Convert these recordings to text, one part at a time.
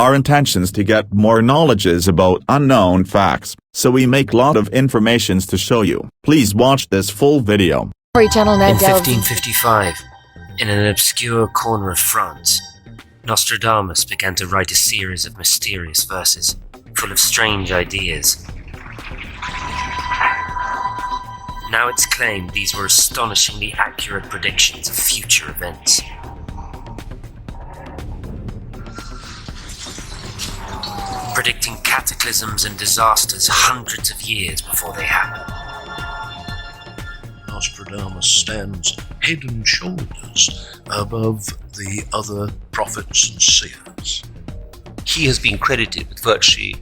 Our intentions to get more knowledges about unknown facts, so we make lot of informations to show you. Please watch this full video. Channel now In delves 1555, in an obscure corner of France, Nostradamus began to write a series of mysterious verses, full of strange ideas. Now it's claimed these were astonishingly accurate predictions of future events. Predicting cataclysms and disasters hundreds of years before they happen. Nostradamus stands head and shoulders above the other prophets and seers. He has been credited with virtually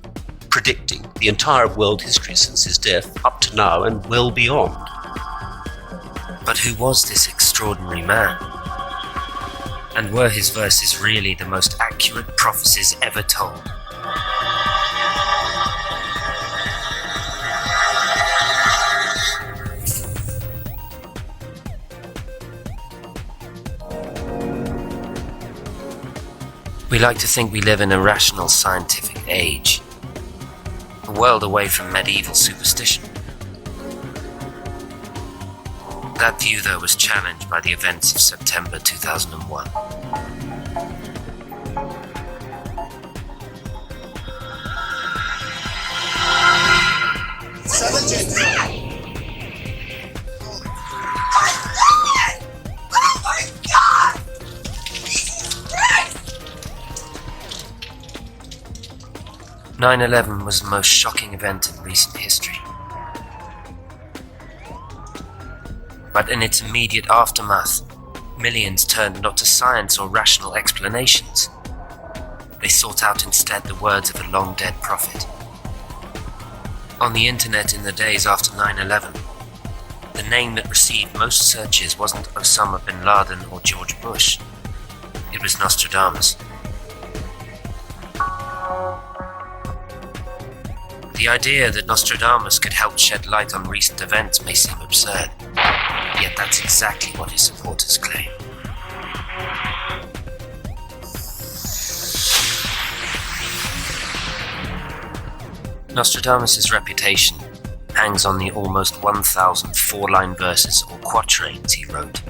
predicting the entire world history since his death up to now and well beyond. But who was this extraordinary man? And were his verses really the most accurate prophecies ever told? We like to think we live in a rational scientific age, a world away from medieval superstition. That view, though, was challenged by the events of September 2001. Oh my God! 9/11 was the most shocking event in recent history. But in its immediate aftermath, millions turned not to science or rational explanations. They sought out instead the words of a long-dead prophet. On the internet in the days after 9/11, the name that received most searches wasn't Osama bin Laden or George Bush. It was Nostradamus. The idea that Nostradamus could help shed light on recent events may seem absurd, yet that's exactly what his supporters claim. Nostradamus' reputation hangs on the almost 1,000 four-line verses or quatrains he wrote.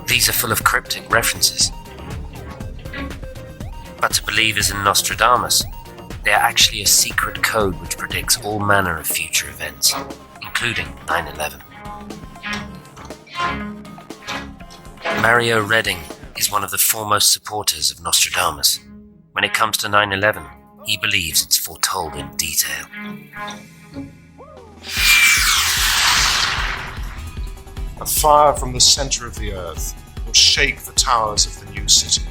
These are full of cryptic references. But to believers in Nostradamus, they are actually a secret code which predicts all manner of future events, including 9/11. Mario Redding is one of the foremost supporters of Nostradamus. When it comes to 9/11, he believes it's foretold in detail. A fire from the center of the earth will shake the towers of the new city.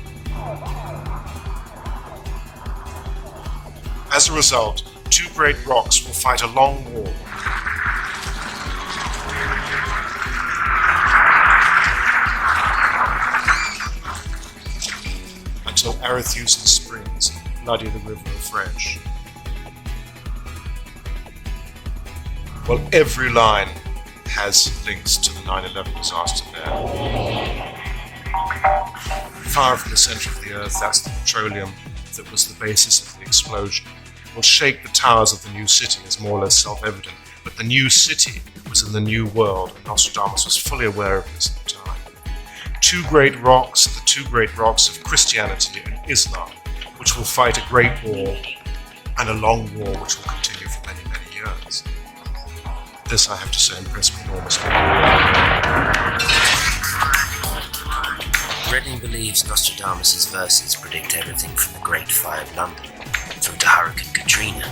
As a result, two great rocks will fight a long war. Until Arethusa's springs bloody the river afresh. Well, every line has links to the 9/11 disaster there. Fire from the center of the earth, that's the petroleum that was the basis of the explosion, will shake the towers of the new city is more or less self-evident. But the new city was in the new world, and Nostradamus was fully aware of this at the time. Two great rocks are the two great rocks of Christianity and Islam, which will fight a great war and a long war which will continue for many, many years. This, I have to say, impressed me enormously. Redding believes Nostradamus' verses predict everything from the Great Fire of London through to Hurricane Katrina.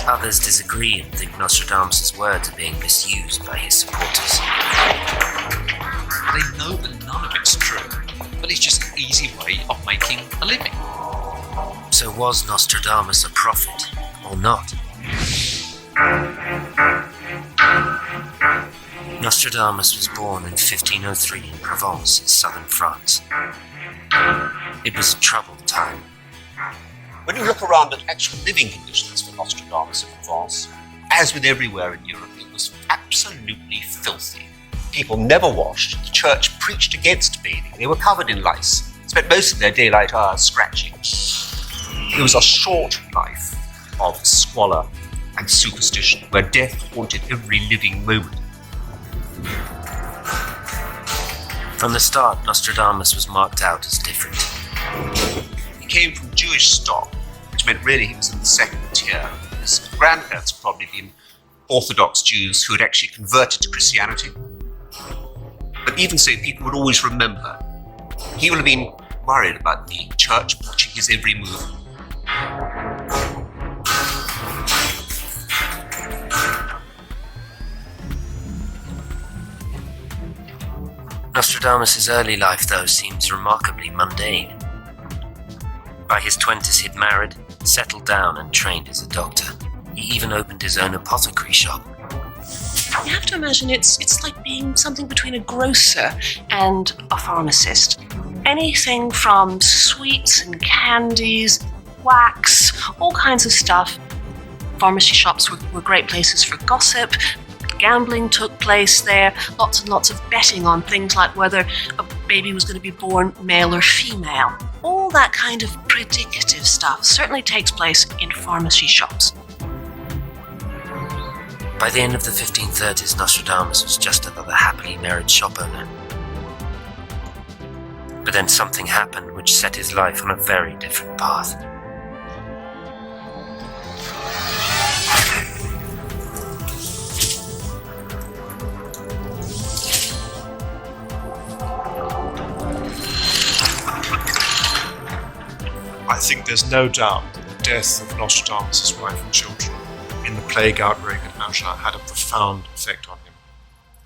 Others disagree and think Nostradamus' words are being misused by his supporters. They know that none of it's true, but it's just an easy way of making a living. So was Nostradamus a prophet or not? Nostradamus was born in 1503 in Provence in southern France. It was a troubled time. When you look around at actual living conditions for Nostradamus in Provence, as with everywhere in Europe, it was absolutely filthy. People never washed. The church preached against bathing. They were covered in lice. Spent most of their daylight hours scratching. It was a short life of squalor and superstition, where death haunted every living moment. From the start, Nostradamus was marked out as different. He came from Jewish stock, which meant really he was in the second tier. His grandparents had probably been Orthodox Jews who had actually converted to Christianity. But even so, people would always remember. He would have been worried about the church watching his every move. Nostradamus' early life, though, seems remarkably mundane. By his 20s, he'd married, settled down, and trained as a doctor. He even opened his own apothecary shop. You have to imagine it's like being something between a grocer and a pharmacist. Anything from sweets and candies, wax, all kinds of stuff. Pharmacy shops were great places for gossip. Gambling took place there. Lots and lots of betting on things like whether a baby was going to be born male or female. All that kind of predicative stuff certainly takes place in pharmacy shops. By the end of the 1530s, Nostradamus was just another happily married shop owner. But then something happened which set his life on a very different path. I think there's no doubt that the death of Nostradamus' wife and children in the plague outbreak at Anshar had a profound effect on him.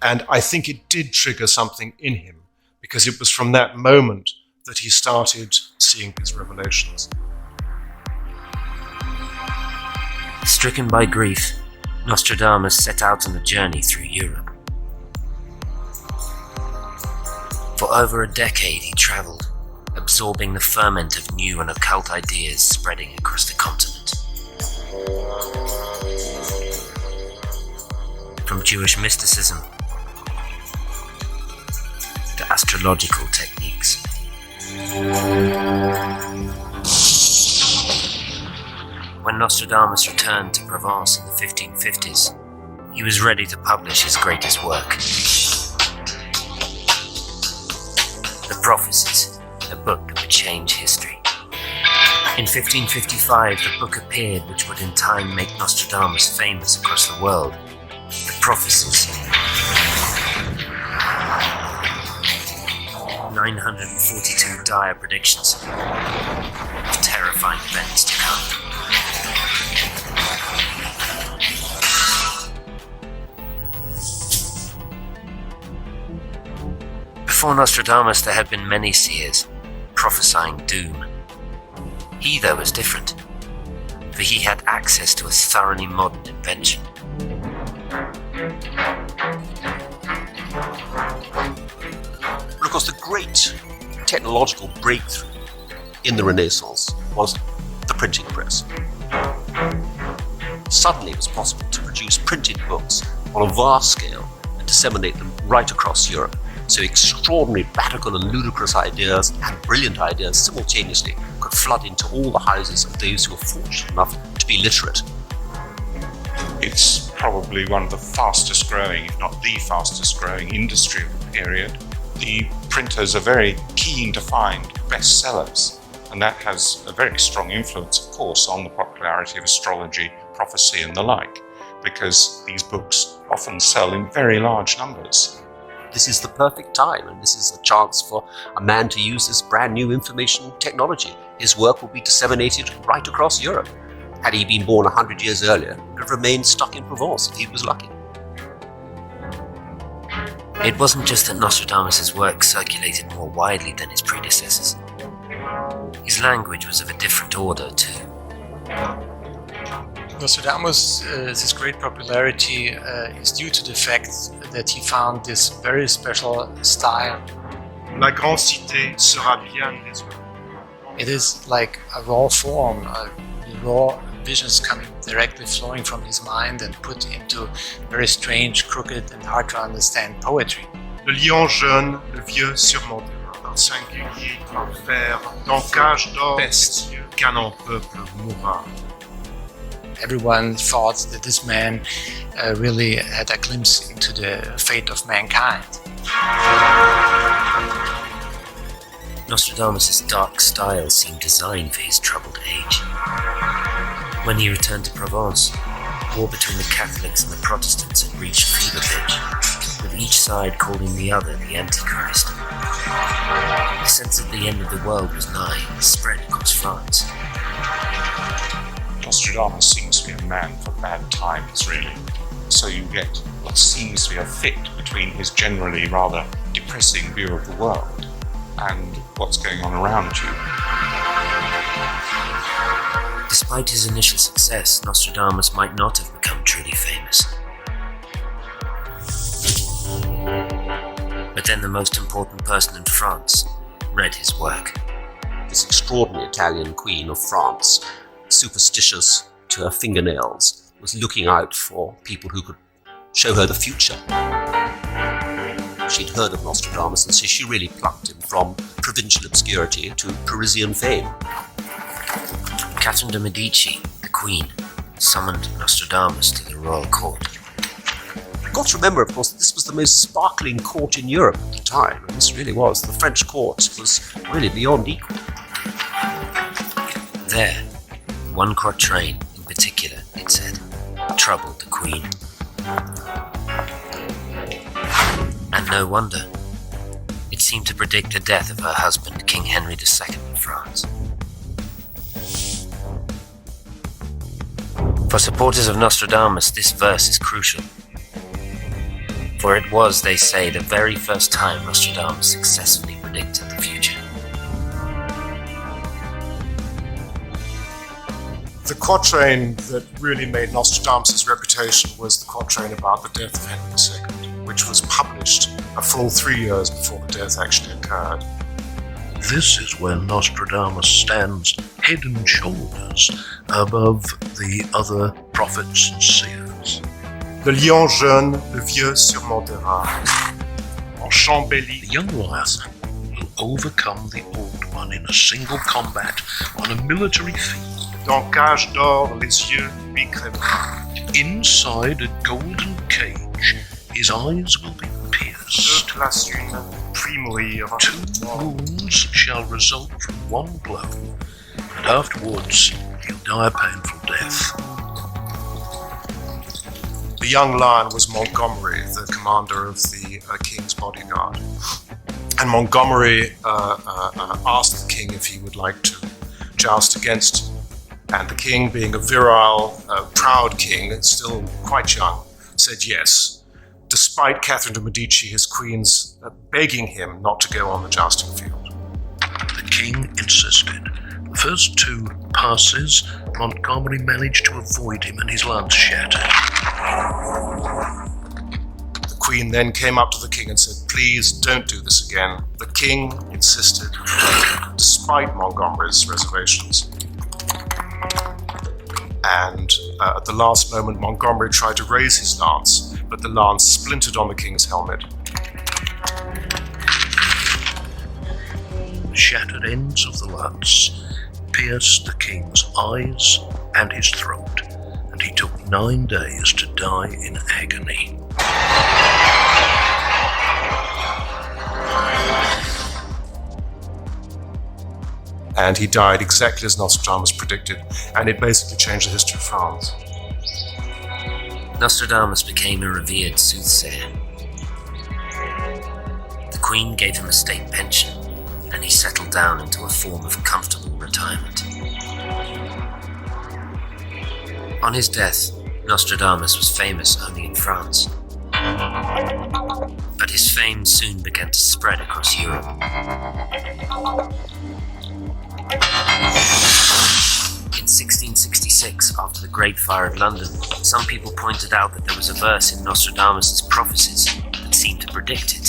And I think it did trigger something in him, because it was from that moment that he started seeing his revelations. Stricken by grief, Nostradamus set out on a journey through Europe. For over a decade he travelled, absorbing the ferment of new and occult ideas spreading across the continent. From Jewish mysticism to astrological techniques. When Nostradamus returned to Provence in the 1550s, he was ready to publish his greatest work. The Prophecies, a book that would change history. In 1555, the book appeared which would in time make Nostradamus famous across the world. The Prophecies. 942 dire predictions of terrifying events to come. Before Nostradamus, there had been many seers prophesying doom. He, though, was different, for he had access to a thoroughly modern invention. But of course, the great technological breakthrough in the Renaissance was the printing press. Suddenly it was possible to produce printed books on a vast scale and disseminate them right across Europe. So extraordinary, radical and ludicrous ideas and brilliant ideas simultaneously could flood into all the houses of those who were fortunate enough to be literate. It's probably one of the fastest growing, if not the fastest growing industry of the period. The printers are very keen to find bestsellers, and that has a very strong influence, of course, on the popularity of astrology, prophecy and the like, because these books often sell in very large numbers. This is the perfect time, and this is a chance for a man to use this brand new information technology. His work will be disseminated right across Europe. Had he been born 100 years earlier, he would have remained stuck in Provence if he was lucky. It wasn't just that Nostradamus' work circulated more widely than his predecessors. His language was of a different order too. Nostradamus, his great popularity is due to the fact that he found this very special style. La grande cité sera bien désolée. It is like a raw form, raw visions coming directly flowing from his mind and put into very strange, crooked and hard to understand poetry. Le lion jeune, le vieux surmontera. Un singulier enfer, dans cage d'or, peste, qu'un en peuple mourra. Everyone thought that this man really had a glimpse into the fate of mankind. Nostradamus' dark style seemed designed for his troubled age. When he returned to Provence, war between the Catholics and the Protestants had reached fever pitch, with each side calling the other the Antichrist. The sense that the end of the world was nigh spread across France. Nostradamus seems to be a man for bad times, really. So you get what seems to be a fit between his generally rather depressing view of the world and what's going on around you. Despite his initial success, Nostradamus might not have become truly famous. But then the most important person in France read his work. This extraordinary Italian queen of France, superstitious to her fingernails, was looking out for people who could show her the future. She'd heard of Nostradamus, and so she really plucked him from provincial obscurity to Parisian fame. Catherine de' Medici, the Queen, summoned Nostradamus to the royal court. You've got to remember, of course, that this was the most sparkling court in Europe at the time, and this really was. The French court was really beyond equal. There, one quatrain in particular, it said, troubled the Queen. And no wonder. It seemed to predict the death of her husband, King Henry II of France. For supporters of Nostradamus, this verse is crucial. For it was, they say, the very first time Nostradamus successfully predicted the future. The quatrain that really made Nostradamus' reputation was the quatrain about the death of Henry II, which was published a full 3 years before the death actually occurred. This is when Nostradamus stands head and shoulders above the other prophets and seers. Le lion jeune, le vieux surmontera. En chambelli, The young lion will overcome the old one in a single combat on a military field. dans cage d'or, les yeux lui crèveront. Inside a golden cage, his eyes will be pierced. Deux places une, puis mourir. 2 wounds shall result from one blow, and afterwards he'll die a painful death. The young lion was Montgomery, the commander of the king's bodyguard. And Montgomery asked the king if he would like to joust against him. And the king, being a virile, proud king, still quite young, said yes, despite Catherine de' Medici, his queen's, begging him not to go on the jousting field. The king insisted. The first 2 passes, Montgomery managed to avoid him and his lance shattered. The queen then came up to the king and said, please don't do this again. The king insisted, despite Montgomery's reservations. And at the last moment, Montgomery tried to raise his lance, but the lance splintered on the king's helmet. The shattered ends of the lance pierced the king's eyes and his throat, and he took 9 days to die in agony. And he died exactly as Nostradamus predicted, and it basically changed the history of France. Nostradamus became a revered soothsayer. The Queen gave him a state pension, and he settled down into a form of comfortable retirement. On his death, Nostradamus was famous only in France. But his fame soon began to spread across Europe. In 1666, after the Great Fire of London, some people pointed out that there was a verse in Nostradamus' prophecies that seemed to predict it.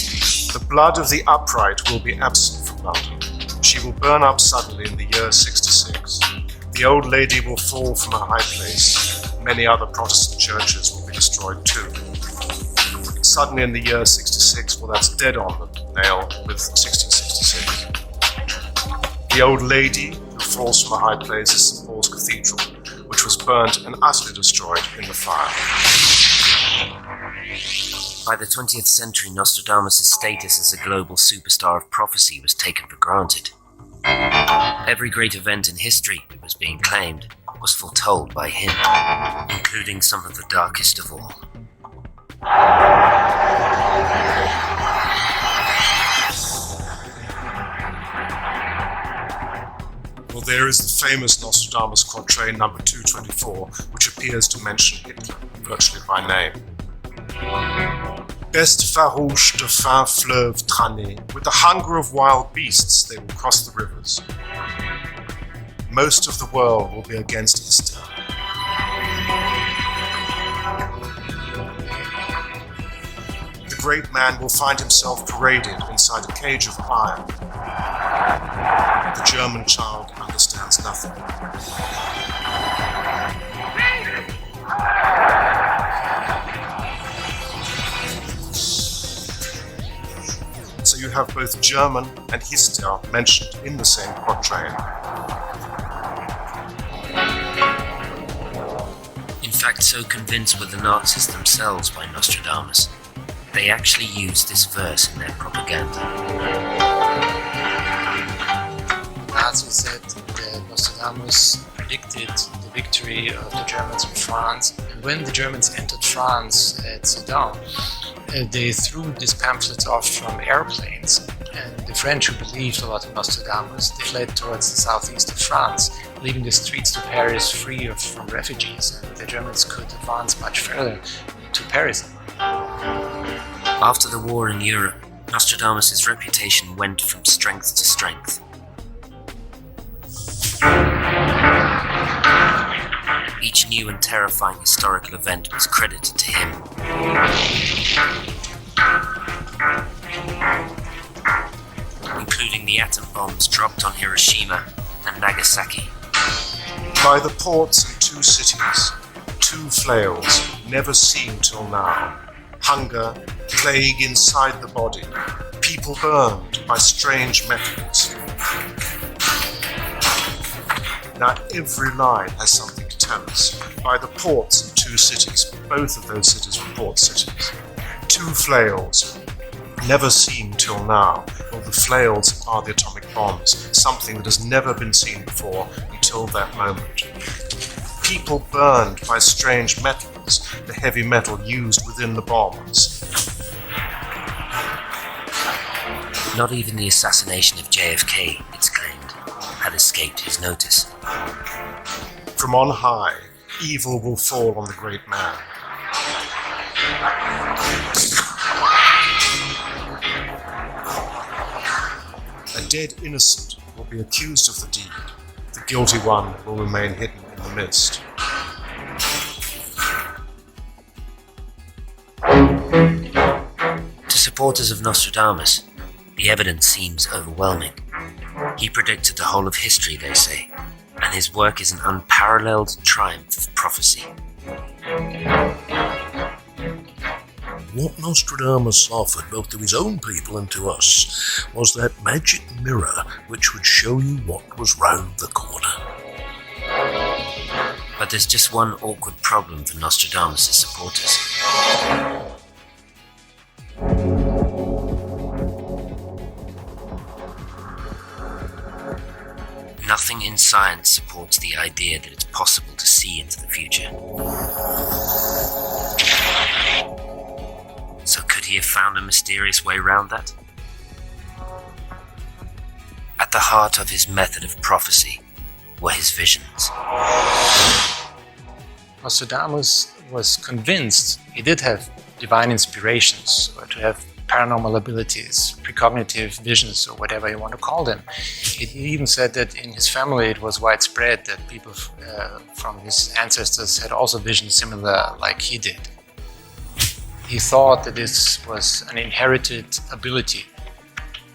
The blood of the upright will be absent from London. She will burn up suddenly in the year 66. The old lady will fall from her high place. Many other Protestant churches will be destroyed too. suddenly in the year 66, well, that's dead on the nail with 1666. The old lady who falls from a high place is St. Paul's Cathedral, which was burnt and utterly destroyed in the fire. By the 20th century, Nostradamus' status as a global superstar of prophecy was taken for granted. Every great event in history, it was being claimed, was foretold by him, including some of the darkest of all. Well, there is the famous Nostradamus quatrain number 224, which appears to mention Hitler virtually by name. Best farouche de fin fleuve traîner, with the hunger of wild beasts they will cross the rivers. Most of the world will be against Easter. The great man will find himself paraded inside a cage of iron. The German child understands nothing. So you have both German and Hister mentioned in the same quatrain. In fact, so convinced were the Nazis themselves by Nostradamus, they actually used this verse in their propaganda. Nazis said that Nostradamus predicted the victory of the Germans in France. And when the Germans entered France at Sedan, they threw these pamphlets off from airplanes. And the French, who believed a lot in Nostradamus, they fled towards the southeast of France, leaving the streets to Paris free from refugees. And the Germans could advance much further to Paris. After the war in Europe, Nostradamus' reputation went from strength to strength. Each new and terrifying historical event was credited to him. Including the atom bombs dropped on Hiroshima and Nagasaki. By the ports in two cities, two flails, never seen till now. Hunger, plague inside the body, people burned by strange methods. Now every line has something to tell us. By the ports in two cities, both of those cities were port cities. Two flails, never seen till now. Well, the flails are the atomic bombs, something that has never been seen before until that moment. People burned by strange metals, the heavy metal used within the bombs. Not even the assassination of JFK, it's claimed, had escaped his notice. From on high, evil will fall on the great man. A dead innocent will be accused of the deed. The guilty one will remain hidden in the mist. To supporters of Nostradamus, the evidence seems overwhelming. He predicted the whole of history, they say, and his work is an unparalleled triumph of prophecy. What Nostradamus offered both to his own people and to us was that magic mirror which would show you what was round the corner. But there's just one awkward problem for Nostradamus' supporters. Nothing in science supports the idea that it's possible to see into the future. So could he have found a mysterious way around that? At the heart of his method of prophecy were his visions. Nostradamus was convinced he did have divine inspirations, or to have paranormal abilities, precognitive visions, or whatever you want to call them. He even said that in his family it was widespread that people from his ancestors had also visions similar like he did. He thought that this was an inherited ability.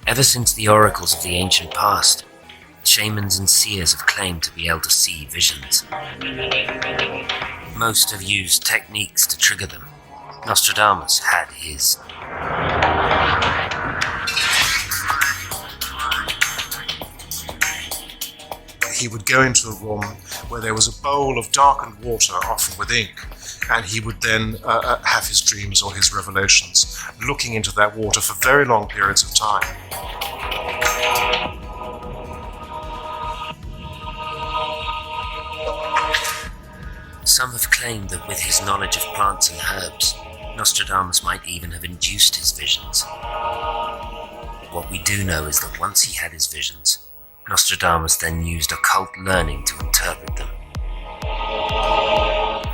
Ever since the oracles of the ancient past, shamans and seers have claimed to be able to see visions. Most have used techniques to trigger them, Nostradamus had his. He would go into a room where there was a bowl of darkened water, often with ink, and he would then have his dreams or his revelations, looking into that water for very long periods of time. Some have claimed that with his knowledge of plants and herbs, Nostradamus might even have induced his visions. What we do know is that once he had his visions, Nostradamus then used occult learning to interpret them.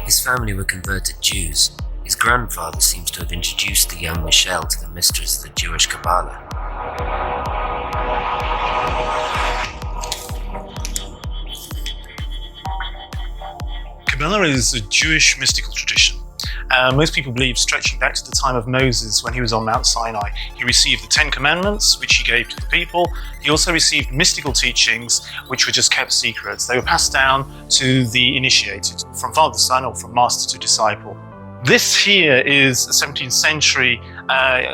His family were converted Jews. His grandfather seems to have introduced the young Michelle to the mysteries of the Jewish Kabbalah. Kabbalah is a Jewish mystical tradition. Most people believe stretching back to the time of Moses when he was on Mount Sinai. He received the 10 Commandments, which he gave to the people. He also received mystical teachings, which were just kept secrets. They were passed down to the initiated, from father to son or from master to disciple. This here is a 17th century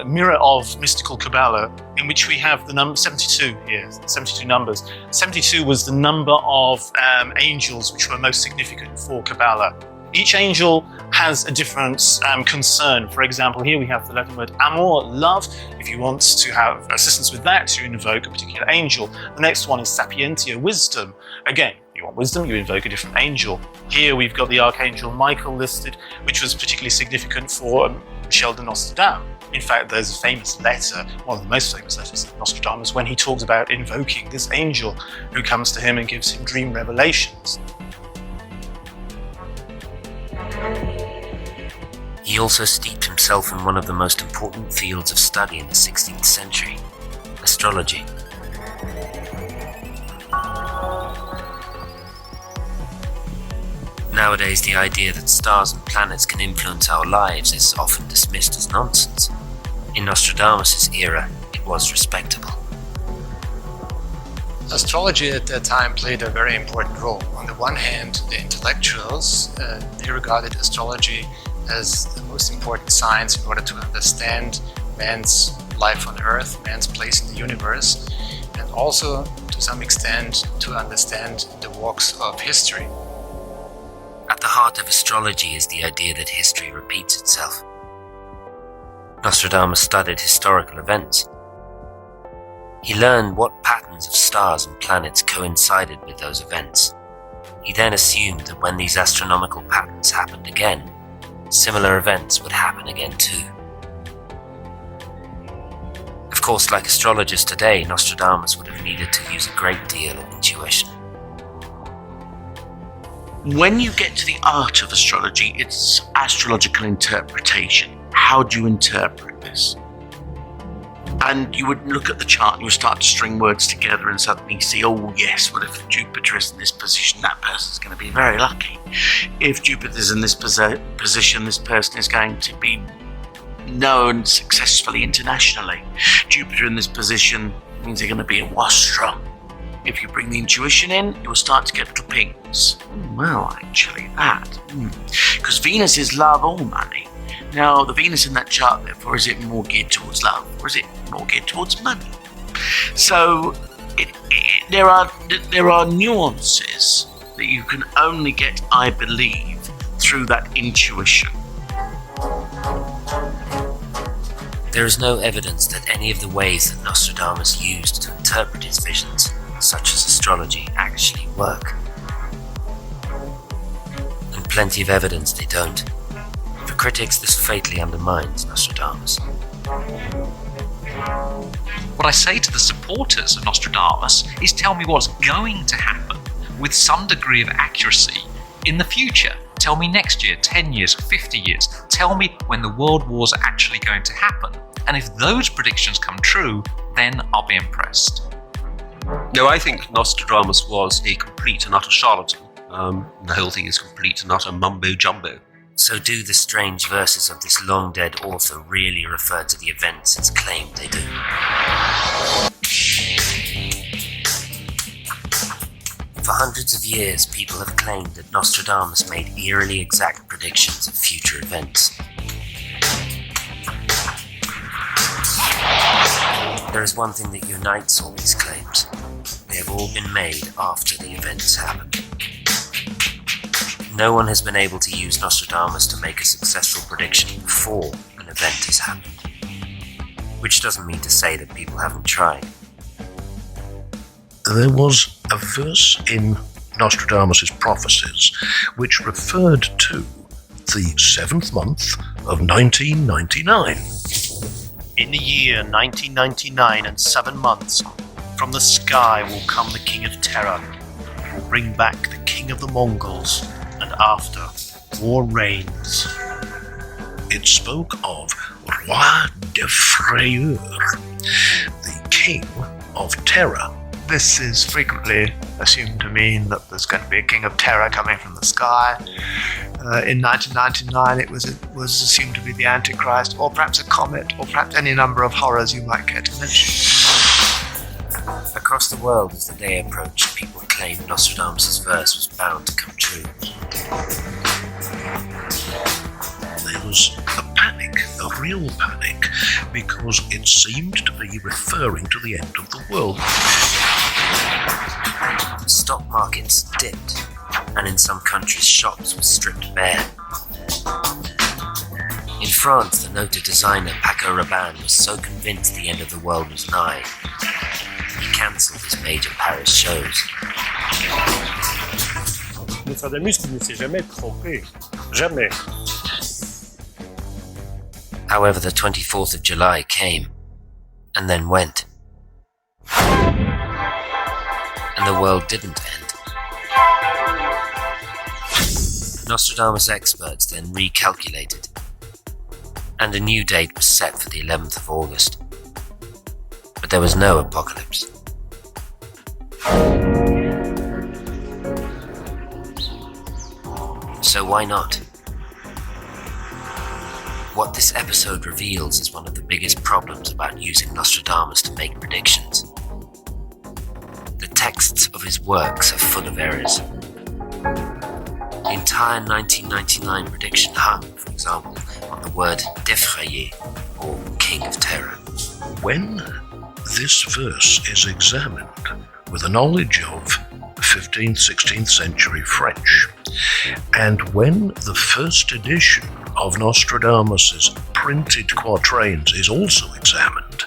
mirror of mystical Kabbalah, in which we have the number 72 here, 72 numbers. 72 was the number of angels which were most significant for Kabbalah. Each angel has a different concern. For example, here we have the Latin word amor, love. If you want to have assistance with that, you invoke a particular angel. The next one is sapientia, wisdom. Again, you want wisdom, you invoke a different angel. Here we've got the Archangel Michael listed, which was particularly significant for Michel de Nostradamus. In fact, there's a famous letter, one of the most famous letters of Nostradamus, when he talks about invoking this angel who comes to him and gives him dream revelations. He also steeped himself in one of the most important fields of study in the 16th century, astrology. Nowadays, the idea that stars and planets can influence our lives is often dismissed as nonsense. In Nostradamus' era, it was respectable. Astrology at that time played a very important role. On the one hand, the intellectuals, they regarded astrology as the most important science in order to understand man's life on Earth, man's place in the universe, and also, to some extent, to understand the walks of history. At the heart of astrology is the idea that history repeats itself. Nostradamus studied historical events. He learned what patterns of stars and planets coincided with those events. He then assumed that when these astronomical patterns happened again, similar events would happen again too. Of course, like astrologers today, Nostradamus would have needed to use a great deal of intuition. When you get to the art of astrology, it's astrological interpretation. How do you interpret this? And you would look at the chart and you would start to string words together and suddenly see, oh yes, well if Jupiter is in this position, that person's going to be very lucky. If Jupiter's in this position, this person is going to be known successfully internationally. Jupiter in this position means they're going to be a wastrum. If you bring the intuition in, you will start to get little pings. Well, actually that. Because Venus is love or money. Now, the Venus in that chart, therefore, is it more geared towards love or is it more geared towards money? So, there are nuances that you can only get, I believe, through that intuition. There is no evidence that any of the ways that Nostradamus used to interpret his visions, such as astrology, actually work. And plenty of evidence they don't. For critics, this fatally undermines Nostradamus. What I say to the supporters of Nostradamus is tell me what's going to happen with some degree of accuracy in the future. Tell me next year, 10 years, 50 years. Tell me when the world war's actually going to happen. And if those predictions come true, then I'll be impressed. No, I think Nostradamus was a complete and utter charlatan. The whole thing is complete and utter mumbo-jumbo. So do the strange verses of this long-dead author really refer to the events it's claimed they do? For hundreds of years, people have claimed that Nostradamus made eerily exact predictions of future events. There is one thing that unites all these claims. They have all been made after the events happened. No one has been able to use Nostradamus to make a successful prediction before an event has happened. Which doesn't mean to say that people haven't tried. There was a verse in Nostradamus' prophecies which referred to the 7th month of 1999. In the year 1999 and 7 months, from the sky will come the King of Terror. He will bring back the King of the Mongols, and after, war reigns. It spoke of Roi de Frayeur, the King of Terror. This is frequently assumed to mean that there's going to be a king of terror coming from the sky. In 1999, it was assumed to be the Antichrist, or perhaps a comet, or perhaps any number of horrors you might care to mention. Across the world, as the day approached, people claimed Nostradamus' verse was bound to come true. There was a panic, a real panic, because it seemed to be referring to the end of the world. Stock markets dipped, and in some countries shops were stripped bare. In France, the noted designer Paco Rabanne was so convinced the end of the world was nigh, he cancelled his major Paris shows. Nostradamus ne s'est jamais trompé. Jamais. However, the 24th of July came, and then went. And the world didn't end. Nostradamus experts then recalculated, and a new date was set for the 11th of August. But there was no apocalypse. So why not? What this episode reveals is one of the biggest problems about using Nostradamus to make predictions. The texts of his works are full of errors. The entire 1999 prediction hung, for example, on the word défrayé, or King of Terror. When this verse is examined with a knowledge of 15th, 16th century French, and when the first edition of Nostradamus' printed quatrains is also examined,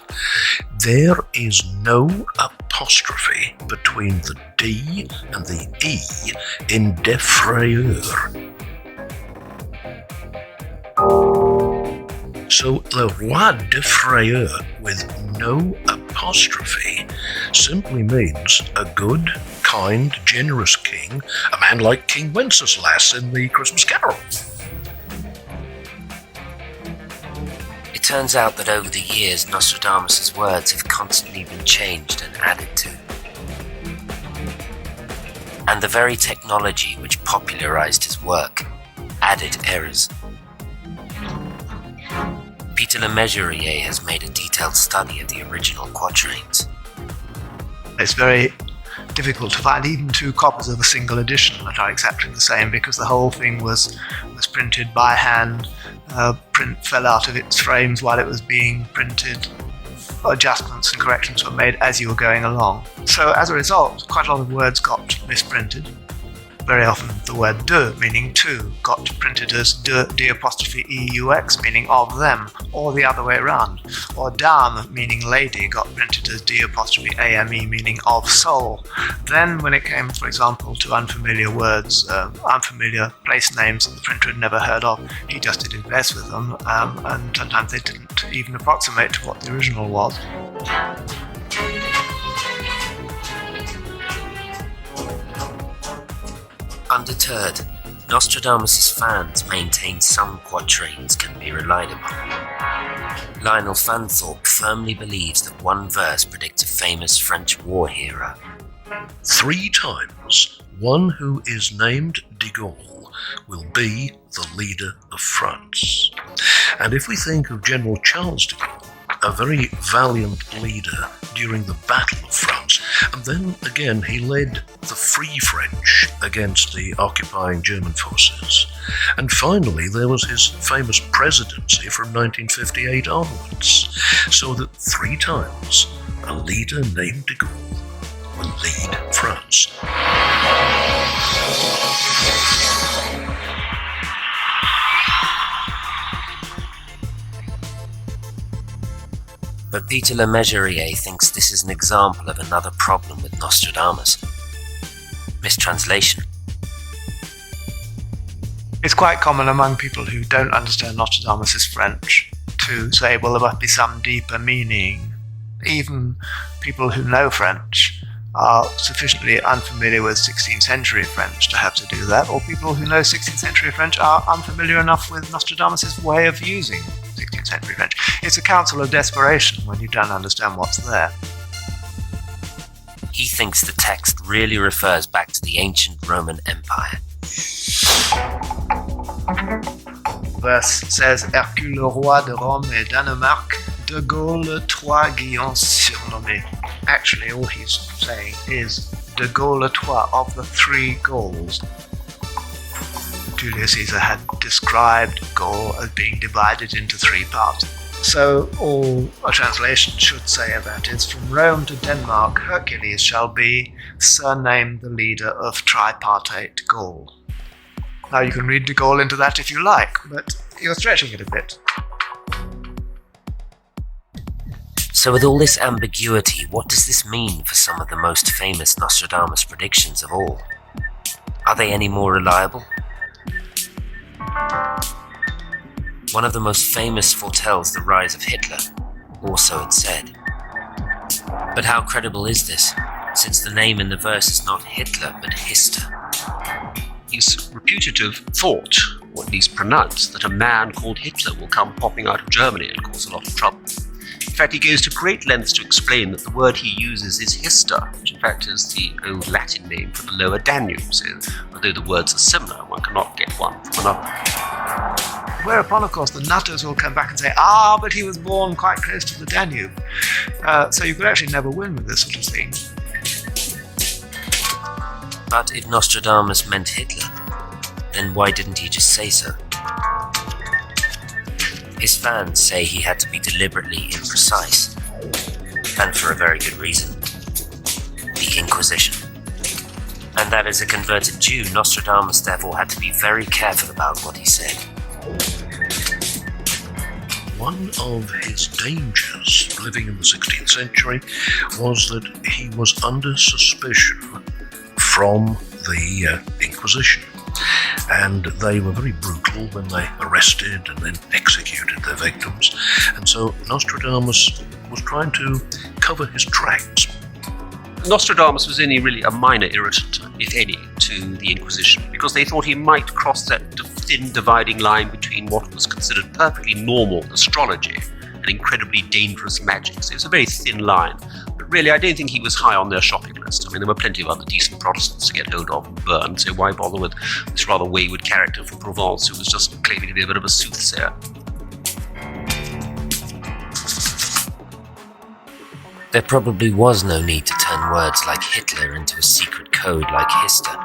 there is no apostrophe between the D and the E in défrayeur. So the Roi de Frayeur with no apostrophe simply means a good, kind, generous king, a man like King Wenceslas in the Christmas Carol. It turns out that over the years, Nostradamus' words have constantly been changed and added to. And the very technology which popularized his work added errors. Peter Lemesurier has made a detailed study of the original quatrains. It's very difficult to find even 2 copies of a single edition that are exactly the same, because the whole thing was printed by hand. Print fell out of its frames while it was being printed. Adjustments and corrections were made as you were going along. So as a result, quite a lot of words got misprinted. Very often the word de, meaning two, got printed as de, D'-E-U-X, meaning of them, or the other way around. Or dame, meaning lady, got printed as D'-A-M-E, meaning of soul. Then when it came, for example, to unfamiliar words, unfamiliar place names that the printer had never heard of, he just did his best with them, and sometimes they didn't even approximate to what the original was. Undeterred, Nostradamus' fans maintain some quatrains can be relied upon. Lionel Fanthorpe firmly believes that one verse predicts a famous French war hero. 3 times, one who is named de Gaulle will be the leader of France. And if we think of General Charles de Gaulle, a very valiant leader during the Battle of France, And then again he led the Free French against the occupying German forces. And finally there was his famous presidency from 1958 onwards, so that 3 times a leader named de Gaulle will lead France. But Peter Le Mesurier thinks this is an example of another problem with Nostradamus. Mistranslation. It's quite common among people who don't understand Nostradamus' French to say, well, there must be some deeper meaning. Even people who know French are sufficiently unfamiliar with 16th century French to have to do that, or people who know 16th century French are unfamiliar enough with Nostradamus' way of using 16th century French. It's a counsel of desperation when you don't understand what's there. He thinks the text really refers back to the ancient Roman Empire. Verse says, Hercule le roi de Rome et Danemark, de Gaulle trois Guillons surnommés. Actually, all he's saying is de Gaulle trois, of the 3 Gauls. Julius Caesar had described Gaul as being divided into 3 parts. So all a translation should say of that is, from Rome to Denmark, Hercules shall be surnamed the leader of tripartite Gaul. Now you can read de Gaulle into that if you like, but you're stretching it a bit. So with all this ambiguity, what does this mean for some of the most famous Nostradamus predictions of all? Are they any more reliable? One of the most famous foretells the rise of Hitler, or so it's said. But how credible is this, since the name in the verse is not Hitler, but Hister? He's reputed to have thought, or at least pronounced, that a man called Hitler will come popping out of Germany and cause a lot of trouble. In fact, he goes to great lengths to explain that the word he uses is Hister, which in fact is the old Latin name for the lower Danube, so although the words are similar, one cannot get one from another. Whereupon, of course, the nutters will come back and say, but he was born quite close to the Danube. So you could actually never win with this sort of thing. But if Nostradamus meant Hitler, then why didn't he just say so? His fans say he had to be deliberately imprecise, and for a very good reason: the Inquisition. And that as a converted Jew, Nostradamus therefore had to be very careful about what he said. One of his dangers living in the 16th century was that he was under suspicion from the Inquisition. And they were very brutal when they arrested and then executed their victims. And so Nostradamus was trying to cover his tracks. Nostradamus was only really a minor irritant, if any, to the Inquisition, because they thought he might cross that thin dividing line between what was considered perfectly normal astrology and incredibly dangerous magic. So it was a very thin line. But really, I don't think he was high on their shopping list. I mean, there were plenty of other decent Protestants to get hold of and burn, so why bother with this rather wayward character from Provence who was just claiming to be a bit of a soothsayer? There probably was no need to turn words like Hitler into a secret code like Hister.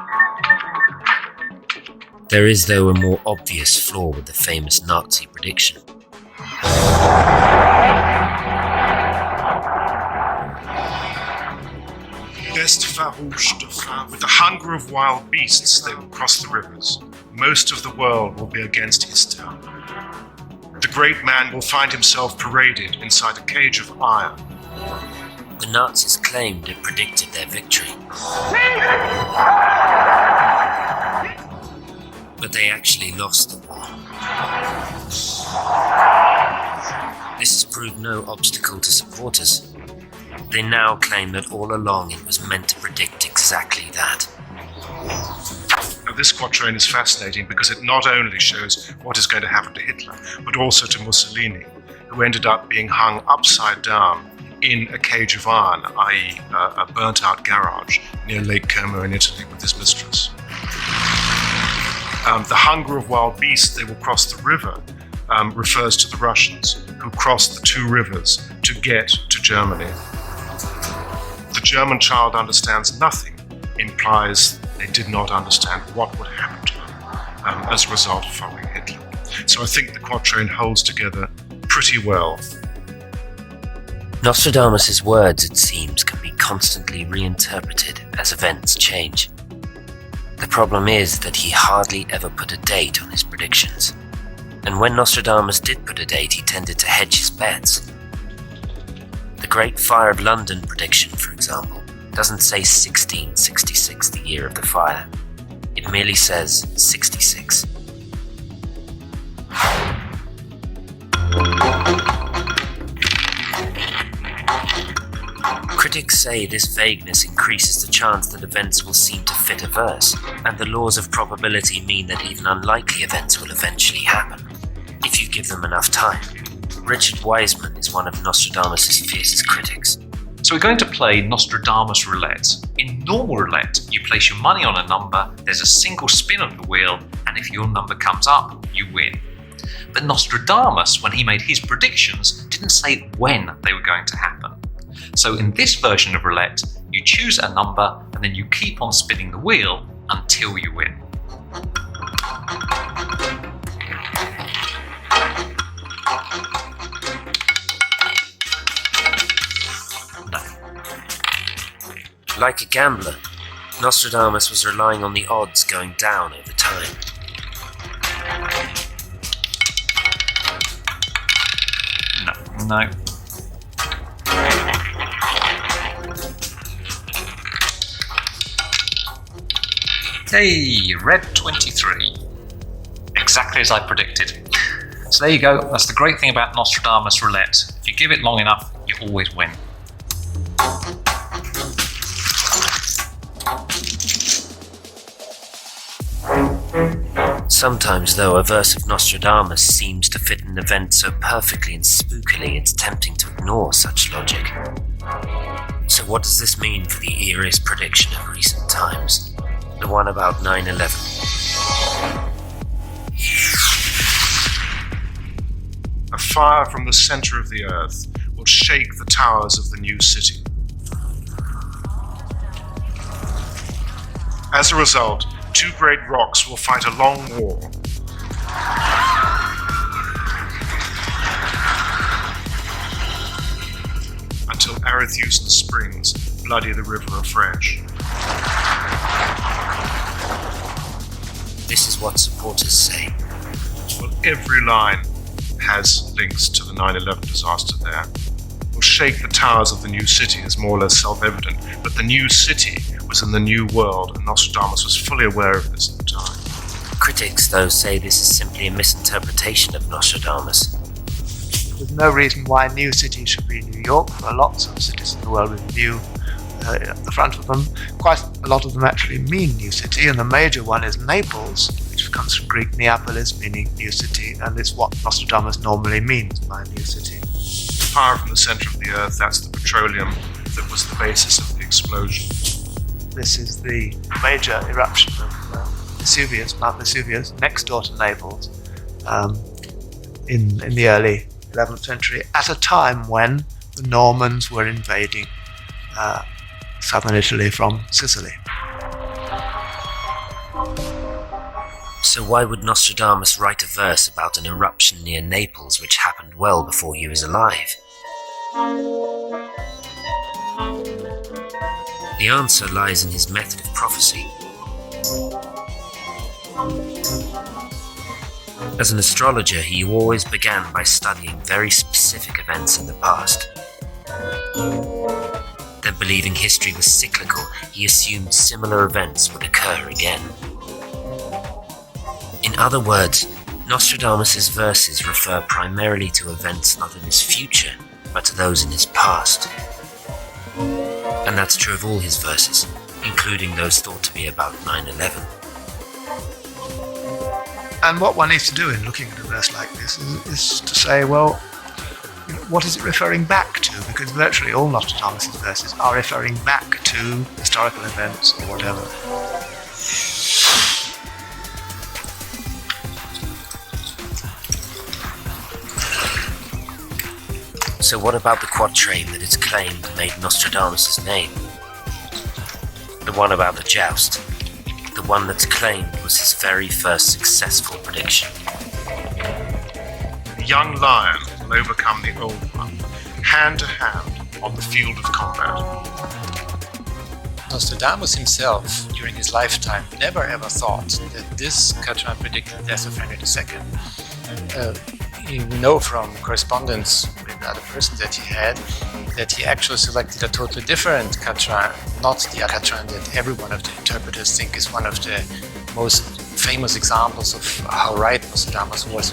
There is, though, a more obvious flaw with the famous Nazi prediction. Best farouche de faim, with the hunger of wild beasts they will cross the rivers. Most of the world will be against Hister. The great man will find himself paraded inside a cage of iron. The Nazis claimed it predicted their victory. But they actually lost the war. This has proved no obstacle to supporters. They now claim that all along it was meant to predict exactly that. Now, this quatrain is fascinating because it not only shows what is going to happen to Hitler, but also to Mussolini, who ended up being hung upside down in a cage of iron, i.e. a burnt-out garage near Lake Como in Italy with his mistress. The hunger of wild beasts they will cross the river refers to the Russians, who crossed the 2 rivers to get to Germany. The German child understands nothing implies they did not understand what would happen to them as a result of following Hitler. So I think the quatrain holds together pretty well. Nostradamus' words, it seems, can be constantly reinterpreted as events change. The problem is that he hardly ever put a date on his predictions. And when Nostradamus did put a date, he tended to hedge his bets. The Great Fire of London prediction, for example, doesn't say 1666, the year of the fire. It merely says 66. Critics say this vagueness increases the chance that events will seem to fit a verse, and the laws of probability mean that even unlikely events will eventually happen, if you give them enough time. Richard Wiseman is one of Nostradamus' fiercest critics. So we're going to play Nostradamus roulette. In normal roulette, you place your money on a number, there's a single spin of the wheel, and if your number comes up, you win. But Nostradamus, when he made his predictions, didn't say when they were going to happen. So in this version of roulette, you choose a number and then you keep on spinning the wheel until you win. Like a gambler, Nostradamus was relying on the odds going down over time. No. Hey, red 23. Exactly as I predicted. So there you go, that's the great thing about Nostradamus roulette. If you give it long enough, you always win. Sometimes, though, a verse of Nostradamus seems to fit an event so perfectly and spookily it's tempting to ignore such logic. So what does this mean for the eeriest prediction of recent times? The one about 9/11. A fire from the center of the earth will shake the towers of the new city. As a result, two great rocks will fight a long war. Until Arethusan Springs bloody the river afresh. This is what supporters say. Well, every line has links to the 9/11 disaster there. Will shake the towers of the new city is more or less self-evident, but the new city was in the new world, and Nostradamus was fully aware of this at the time. Critics, though, say this is simply a misinterpretation of Nostradamus. There's no reason why new city should be New York. There are lots of cities in the world with new at the front of them. Quite a lot of them actually mean new city, and the major one is Naples, which comes from Greek Neapolis, meaning new city, and it's what Nostradamus normally means by new city. Fire from the center of the earth, that's the petroleum that was the basis of the explosion. This is the major eruption of Vesuvius, Mount Vesuvius, next door to Naples, in the early 11th century, at a time when the Normans were invading southern Italy from Sicily. So why would Nostradamus write a verse about an eruption near Naples which happened well before he was alive? The answer lies in his method of prophecy. As an astrologer, he always began by studying very specific events in the past. Then, believing history was cyclical, he assumed similar events would occur again. In other words, Nostradamus' verses refer primarily to events not in his future, but to those in his past. And that's true of all his verses, including those thought to be about 9/11. And what one needs to do in looking at a verse like this is to say, well, what is it referring back to? Because virtually all Nostradamus' verses are referring back to historical events or whatever. So what about the quatrain that it's claimed made Nostradamus' name? The one about the joust. The one that's claimed was his very first successful prediction. The young lion will overcome the old one, hand to hand on the field of combat. Nostradamus himself, during his lifetime, never ever thought that this Catrin predicted the death of Henry II. You know from correspondence with other persons that he had that he actually selected a totally different Catrin, not the Catrin that every one of the interpreters think is one of the most famous examples of how right Nostradamus was.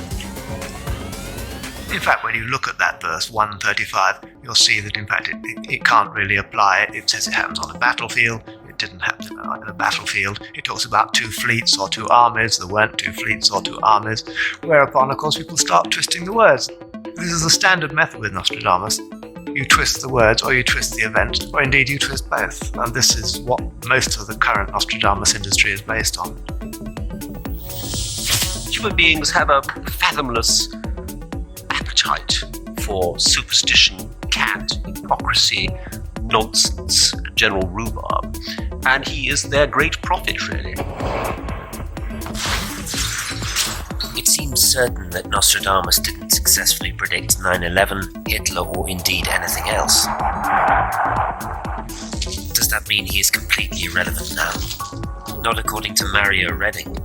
In fact, when you look at that verse 135, you'll see that in fact it can't really apply. It says it happens on a battlefield. It didn't happen in a battlefield. It talks about 2 fleets or 2 armies. There weren't 2 fleets or 2 armies. Whereupon, of course, people start twisting the words. This is a standard method with Nostradamus. You twist the words, or you twist the event, or indeed you twist both. And this is what most of the current Nostradamus industry is based on. Human beings have a fathomless appetite for superstition, cant, hypocrisy, nonsense, general rhubarb, and he is their great prophet, really. It seems certain that Nostradamus didn't successfully predict 9/11, Hitler, or indeed anything else. Does that mean he is completely irrelevant now? Not according to Mario Redding.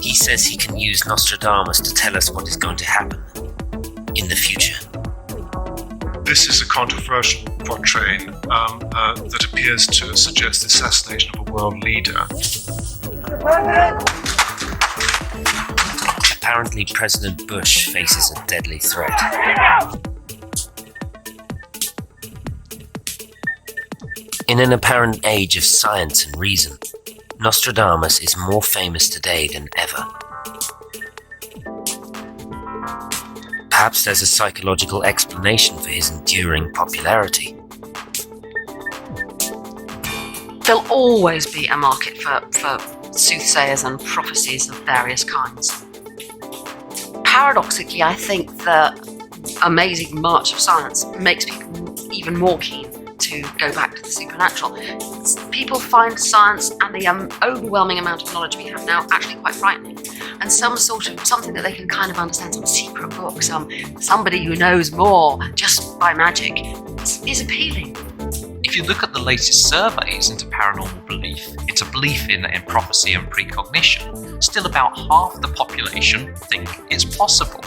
He says he can use Nostradamus to tell us what is going to happen in the future. This is a controversial quatrain that appears to suggest the assassination of a world leader. Apparently, President Bush faces a deadly threat. In an apparent age of science and reason, Nostradamus is more famous today than ever. Perhaps there's a psychological explanation for his enduring popularity. There'll always be a market for soothsayers and prophecies of various kinds. Paradoxically, I think the amazing march of science makes people even more keen to go back to the supernatural. People find science and the overwhelming amount of knowledge we have now actually quite frightening. And some sort of something that they can kind of understand, some secret book, somebody who knows more just by magic is appealing. If you look at the latest surveys into paranormal belief, it's a belief in prophecy and precognition. Still about half the population think it's possible.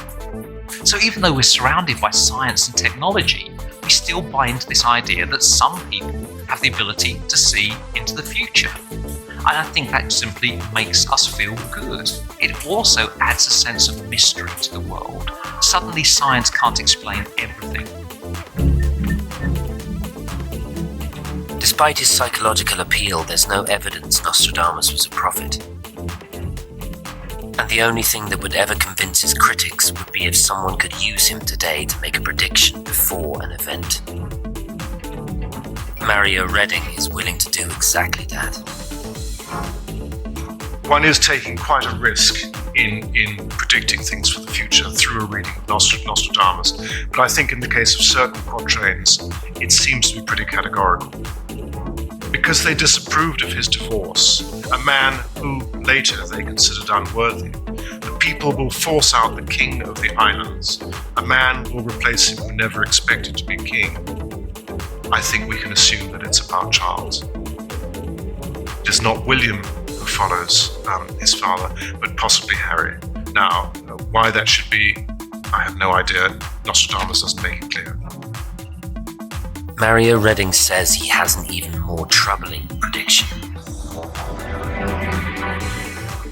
So even though we're surrounded by science and technology, we still buy into this idea that some people have the ability to see into the future. And I think that simply makes us feel good. It also adds a sense of mystery to the world. Suddenly science can't explain everything. Despite his psychological appeal, there's no evidence Nostradamus was a prophet. And the only thing that would ever convince his critics would be if someone could use him today to make a prediction before an event. Mario Redding is willing to do exactly that. One is taking quite a risk in predicting things for the future through a reading of Nostradamus, but I think in the case of certain quatrains, it seems to be pretty categorical. Because they disapproved of his divorce, a man who later they considered unworthy, the people will force out the king of the islands. A man will replace him who never expected to be king. I think we can assume that it's about Charles. It is not William who follows his father, but possibly Harry. Now, why that should be, I have no idea. Nostradamus doesn't make it clear. Mario Redding says he has an even more troubling prediction.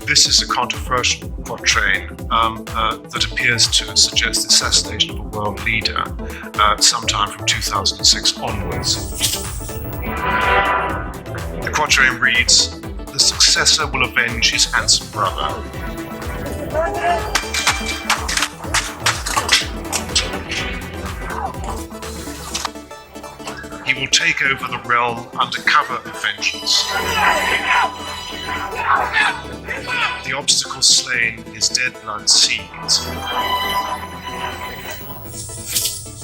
This is a controversial quatrain that appears to suggest the assassination of a world leader sometime from 2006 onwards. The quatrain reads, "The successor will avenge his handsome brother." He will take over the realm under cover of vengeance. The obstacle slain, his dead blood seeds,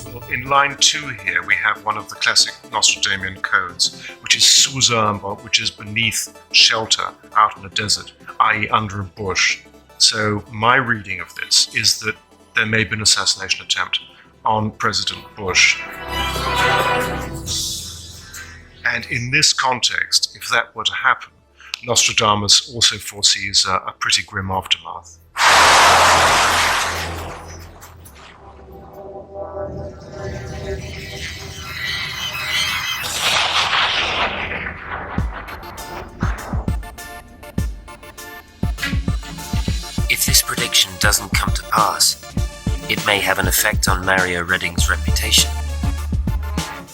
will In line 2 here, we have one of the classic Nostradamian codes, which is sous-ombre, which is beneath shelter out in the desert, i.e. under a bush. So my reading of this is that there may be an assassination attempt on President Bush. And in this context, if that were to happen, Nostradamus also foresees a pretty grim aftermath. If this prediction doesn't come to pass, it may have an effect on Mario Redding's reputation,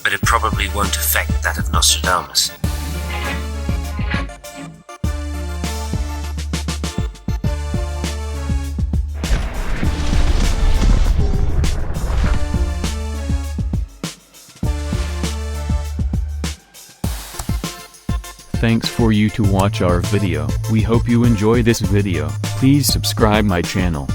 but it probably won't affect that of Nostradamus. Thanks for you to watch our video. We hope you enjoy this video. Please subscribe my channel.